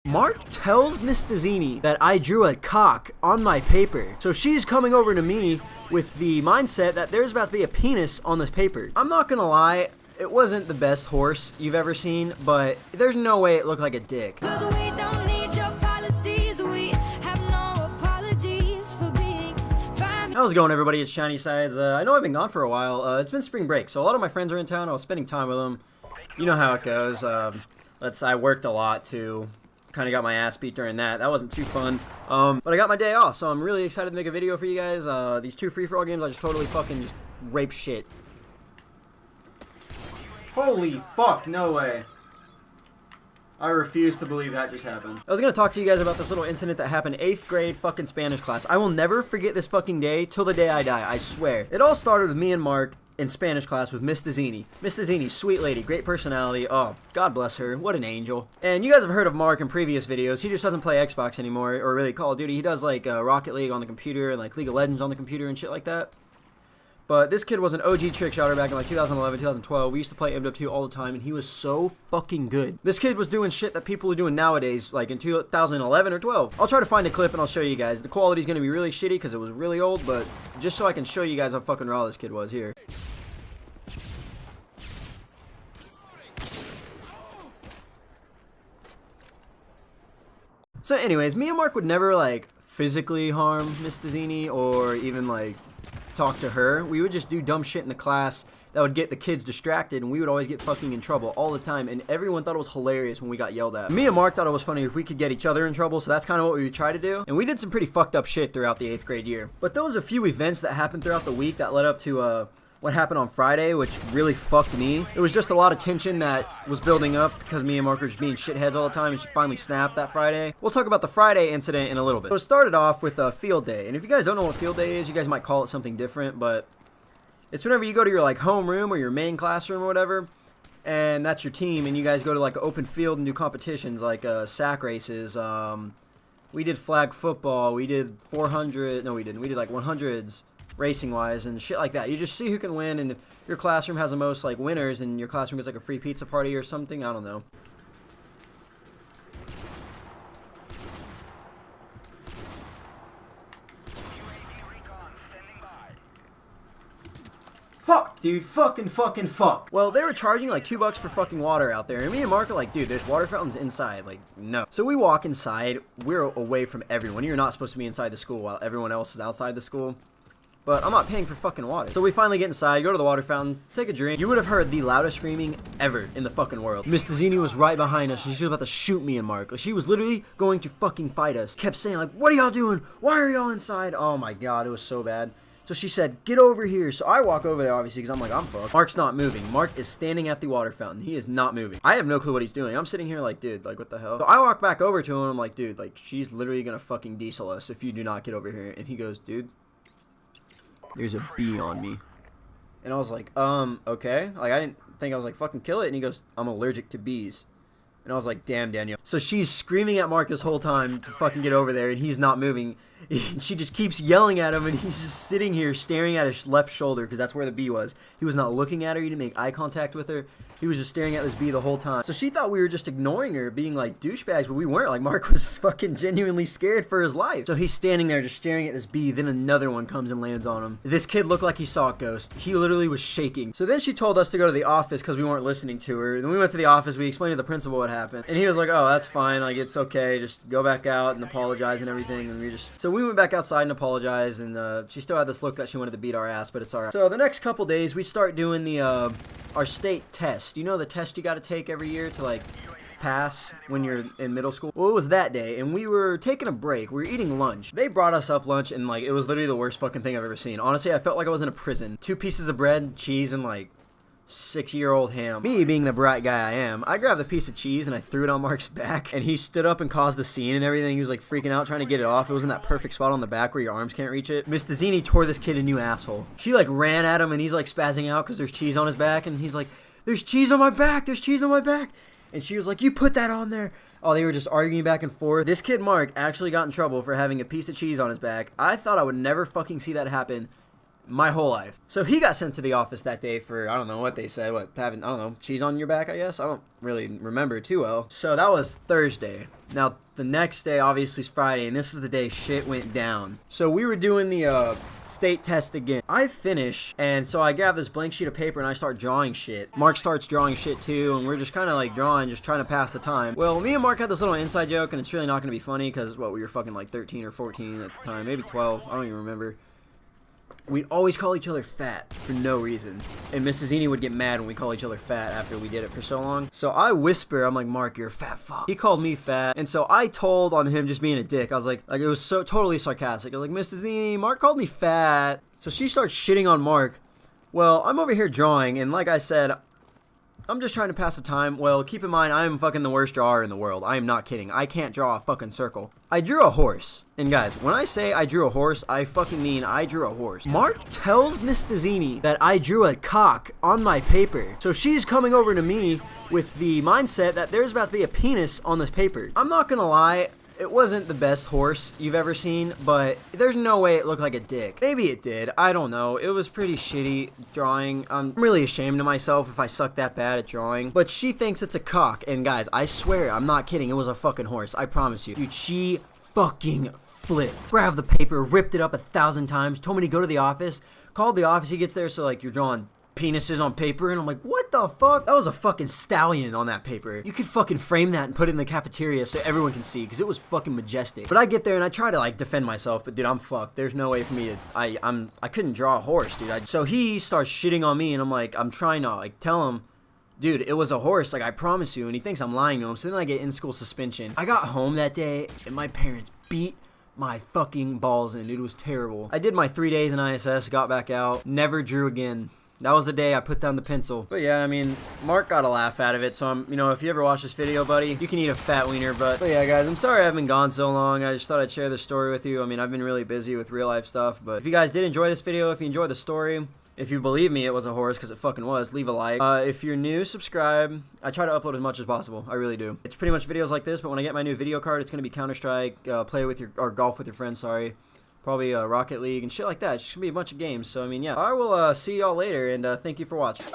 Mark tells Miss Dazzini that I drew a cock on my paper. So she's coming over to me with the mindset that there's about to be a penis on this paper. I'm not gonna lie, it wasn't the best horse you've ever seen, but there's no way it looked like a dick. How's it going, everybody? It's Shiny Sides. I know I've been gone for a while. It's been spring break, so a lot of my friends are in town. I was spending time with them. You know how it goes. I worked a lot too. Kind of got my ass beat during that. That wasn't too fun. But I got my day off, so I'm really excited to make a video for you guys. These two free-for-all games, I just totally fucking just rape shit. Holy fuck, no way. I refuse to believe that just happened. I was gonna talk to you guys about this little incident that happened 8th grade fucking Spanish class. I will never forget this fucking day till the day I die, I swear. It all started with me and Mark in Spanish class with Miss Dazzini. Miss Dazzini, sweet lady, great personality. Oh, God bless her. What an angel. And you guys have heard of Mark in previous videos. He just doesn't play Xbox anymore, or really Call of Duty. He does like Rocket League on the computer and like League of Legends on the computer and shit like that. But this kid was an OG trick shotter back in like 2011, 2012. We used to play MWR all the time, and he was so fucking good. This kid was doing shit that people are doing nowadays, like in 2011 or 12. I'll try to find a clip and I'll show you guys. The quality's gonna be really shitty because it was really old, but just so I can show you guys how fucking raw this kid was here. So anyways, me and Mark would never like physically harm Miss Dazzini or even like talk to her. We would just do dumb shit in the class that would get the kids distracted, and we would always get fucking in trouble all the time, and everyone thought it was hilarious when we got yelled at. Me and Mark thought it was funny if we could get each other in trouble, so that's kind of what we would try to do, and we did some pretty fucked up shit throughout the 8th grade year. But there was a few events that happened throughout the week that led up to what happened on Friday, which really fucked me. It was just a lot of tension that was building up because me and Mark were just being shitheads all the time, and she finally snapped that Friday. We'll talk about the Friday incident in a little bit. So it started off with a field day, and if you guys don't know what field day is, you guys might call it something different, but it's whenever you go to your like homeroom or your main classroom or whatever, and that's your team, and you guys go to like an open field and do competitions like sack races. We did flag football, we did 400, no we didn't, we did like 100s racing wise and shit like that. You just see who can win, and if your classroom has the most like winners and your classroom gets like a free pizza party or something, I don't know. Fuck, dude, fuck. Well, they were charging like $2 for fucking water out there, and me and Mark are like, dude, there's water fountains inside, like, no. So we walk inside, we're away from everyone. You're not supposed to be inside the school while everyone else is outside the school. But I'm not paying for fucking water. So we finally get inside, go to the water fountain, take a drink. You would have heard the loudest screaming ever in the fucking world. Miss Dazzini was right behind us, and she was about to shoot me and Mark. Like, she was literally going to fucking fight us. Kept saying like, what are y'all doing? Why are y'all inside? Oh my God, it was so bad. So she said, get over here. So I walk over there, obviously, because I'm like, I'm fucked. Mark's not moving. Mark is standing at the water fountain. He is not moving. I have no clue what he's doing. I'm sitting here like, dude, like, what the hell? So I walk back over to him, and I'm like, dude, like, she's literally gonna fucking diesel us if you do not get over here. And he goes, dude, there's a bee on me. And I was like, okay. Like, I didn't think I was like, fucking kill it. And he goes, I'm allergic to bees. And I was like, damn, Daniel. So she's screaming at Mark this whole time to fucking get over there, and he's not moving. She just keeps yelling at him, and he's just sitting here staring at his left shoulder because that's where the bee was. He was not looking at her. He didn't make eye contact with her. He was just staring at this bee the whole time. So she thought we were just ignoring her, being like douchebags, but we weren't. Like, Mark was fucking genuinely scared for his life. So he's standing there just staring at this bee. Then another one comes and lands on him. This kid looked like he saw a ghost. He literally was shaking. So then she told us to go to the office because we weren't listening to her. Then we went to the office. We explained to the principal what happened. And he was like, oh, that's fine. Like, it's okay. Just go back out and apologize and everything. And so we went back outside and apologized. And she still had this look that she wanted to beat our ass, but it's alright. So the next couple days, we start doing the our state test. You know the test you got to take every year to like pass when you're in middle school? Well, it was that day, and we were taking a break. We were eating lunch. They brought us up lunch, and like it was literally the worst fucking thing I've ever seen. Honestly, I felt like I was in a prison. 2 pieces of bread, cheese, and like 6-year-old ham. Me being the bright guy I am, I grabbed a piece of cheese and I threw it on Mark's back, and he stood up and caused the scene and everything. He was like freaking out trying to get it off. It was in that perfect spot on the back where your arms can't reach it. Miss Dazzini tore this kid a new asshole. She like ran at him, and he's like spazzing out because there's cheese on his back, and he's like, there's cheese on my back, there's cheese on my back. And she was like, you put that on there. Oh, they were just arguing back and forth. This kid Mark actually got in trouble for having a piece of cheese on his back. I thought I would never fucking see that happen. my whole life. So he got sent to the office that day for, I don't know what they said, I don't know, cheese on your back, I guess? I don't really remember too well. So that was Thursday. Now, the next day, obviously, is Friday, and this is the day shit went down. So we were doing the state test again. I finish, and so I grab this blank sheet of paper, and I start drawing shit. Mark starts drawing shit, too, and we're just kind of, like, drawing, just trying to pass the time. Well, me and Mark had this little inside joke, and it's really not going to be funny, because, what, we were fucking, like, 13 or 14 at the time. Maybe 12. I don't even remember. We'd always call each other fat for no reason. And Mrs. Eni would get mad when we call each other fat after we did it for so long. So I whisper, I'm like, Mark, you're a fat fuck. He called me fat. And so I told on him just being a dick. I was like it was so totally sarcastic. I was like, Mrs. Eni, Mark called me fat. So she starts shitting on Mark. Well, I'm over here drawing, and like I said, I'm just trying to pass the time. Well, keep in mind, I am fucking the worst drawer in the world. I am not kidding. I can't draw a fucking circle. I drew a horse. And guys, when I say I drew a horse, I fucking mean I drew a horse. Mark tells Miss Dazzini that I drew a cock on my paper. So she's coming over to me with the mindset that there's about to be a penis on this paper. I'm not gonna lie. It wasn't the best horse you've ever seen, but there's no way it looked like a dick. Maybe it did. I don't know. It was pretty shitty drawing. I'm really ashamed of myself if I suck that bad at drawing. But she thinks it's a cock. And guys, I swear, I'm not kidding. It was a fucking horse. I promise you. Dude, she fucking flipped. Grabbed the paper, ripped it up 1,000 times, told me to go to the office. Called the office. He gets there, so like, you're drawing penises on paper, and I'm like, what the fuck? That was a fucking stallion on that paper. You could fucking frame that and put it in the cafeteria so everyone can see, because it was fucking majestic. But I get there and I try to like defend myself, but dude, I'm fucked. There's no way for me to, I couldn't draw a horse, dude. So he starts shitting on me, and I'm like, I'm trying to like tell him, dude, it was a horse, like I promise you, and he thinks I'm lying to him. So then I get in-school suspension. I got home that day, and my parents beat my fucking balls in, dude. It was terrible. I did my 3 days in ISS, got back out, never drew again. That was the day I put down the pencil. But yeah, I mean, Mark got a laugh out of it, so you know, if you ever watch this video, buddy, you can eat a fat wiener. But yeah, guys, I'm sorry I haven't gone so long. I just thought I'd share this story with you. I mean, I've been really busy with real life stuff, but if you guys did enjoy this video, if you enjoyed the story, if you believe me it was a horse, because it fucking was, leave a like. If you're new, subscribe. I try to upload as much as possible. I really do. It's pretty much videos like this, but when I get my new video card, it's going to be Counter-Strike, play with your, or golf with your friends, sorry. Probably Rocket League and shit like that. It's just gonna be a bunch of games. So, I mean, yeah. I will see y'all later, and thank you for watching.